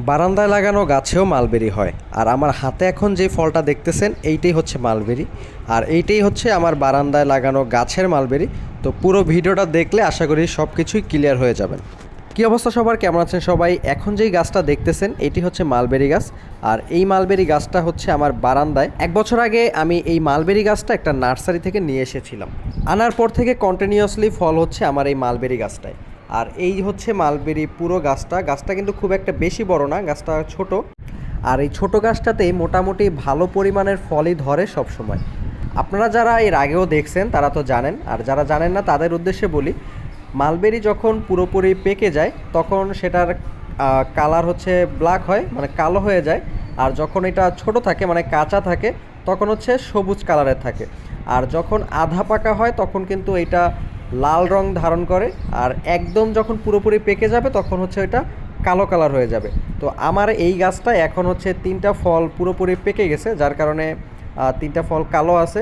বারান্দায় লাগানো গাছেও মালবেরি হয়। আর আমার হাতে এখন যে ফলটা দেখতেছেন এইটাই হচ্ছে মালবেরি। আর এইটাই হচ্ছে আমার বারান্দায় লাগানো গাছের মালবেরি। তো পুরো ভিডিওটা দেখলে আশা করি সব কিছুই ক্লিয়ার হয়ে যাবেন। কী অবস্থা সবার, কেমন আছেন সবাই? এখন যেই গাছটা দেখতেছেন এইটি হচ্ছে মালবেরি গাছ। আর এই মালবেরি গাছটা হচ্ছে আমার বারান্দায়। 1 বছর আগে আমি এই মালবেরি গাছটা একটা নার্সারি থেকে নিয়ে এসেছিলাম। আনার পর থেকে কন্টিনিউয়াসলি ফল হচ্ছে আমার এই মালবেরি গাছটায়। আর এই হচ্ছে মালবেরি পুরো গাছটা কিন্তু খুব একটা বেশি বড় না, গাছটা ছোট। আর এই ছোট গাছটাতেই মোটামুটি ভালো পরিমাণের ফলই ধরে সব সময়। আপনারা যারা এর আগেও দেখছেন তারা তো জানেন, আর যারা জানেন না তাদের উদ্দেশ্যে বলি, মালবেরি যখন পুরোপুরি পেকে যায় তখন সেটার কালার হচ্ছে ব্ল্যাক হয়, মানে কালো হয়ে যায়। আর যখন এটা ছোট থাকে মানে কাঁচা থাকে তখন হচ্ছে সবুজ কালারের থাকে। আর যখন আধা পাকা হয় তখন কিন্তু এটা লাল রং ধারণ করে। আর একদম যখন পুরোপুরি পেকে যাবে তখন হচ্ছে এটা কালো কালার হয়ে যাবে। তো আমার এই গাছটা এখন হচ্ছে 3টা ফল পুরোপুরি পেকে গেছে, যার কারণে 3টা ফল কালো আছে।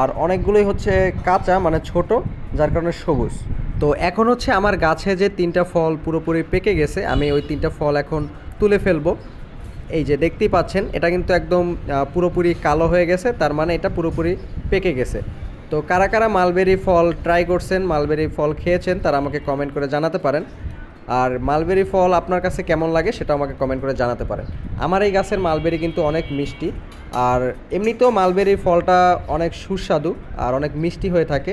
আর অনেকগুলোই হচ্ছে কাঁচা মানে ছোট, যার কারণে সবুজ। তো এখন হচ্ছে আমার গাছে যে 3টা ফল পুরোপুরি পেকে গেছে, আমি ওই 3টা ফল এখন তুলে ফেলবো। এই যে দেখতেই পাচ্ছেন এটা কিন্তু একদম পুরোপুরি কালো হয়ে গেছে, তার মানে এটা পুরোপুরি পেকে গেছে। তো কারা কারা মালবেরি ফল ট্রাই করছেন, মালবেরি ফল খেয়েছেন, তারা আমাকে কমেন্ট করে জানাতে পারেন। আর মালবেরি ফল আপনার কাছে কেমন লাগে সেটা আমাকে কমেন্ট করে জানাতে পারেন। আমার এই গাছের মালবেরি কিন্তু অনেক মিষ্টি। আর এমনিতেও মালবেরি ফলটা অনেক সুস্বাদু আর অনেক মিষ্টি হয়ে থাকে।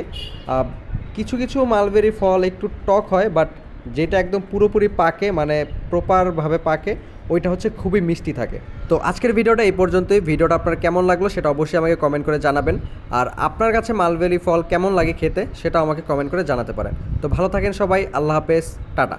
কিছু কিছু মালবেরি ফল একটু টক হয়, বাট যেটা একদম পুরোপুরি পাকে মানে প্রপারভাবে পাকে ওইটা হচ্ছে খুবই মিষ্টি থাকে। তো আজকের ভিডিওটা এই পর্যন্তই। ভিডিওটা আপনার কেমন লাগলো সেটা অবশ্যই আমাকে কমেন্ট করে জানাবেন। আর আপনার কাছে মালবেরি ফল কেমন লাগে খেতে সেটাও আমাকে কমেন্ট করে জানাতে পারেন। তো ভালো থাকেন সবাই, আল্লাহ হাফেজ, টাটা।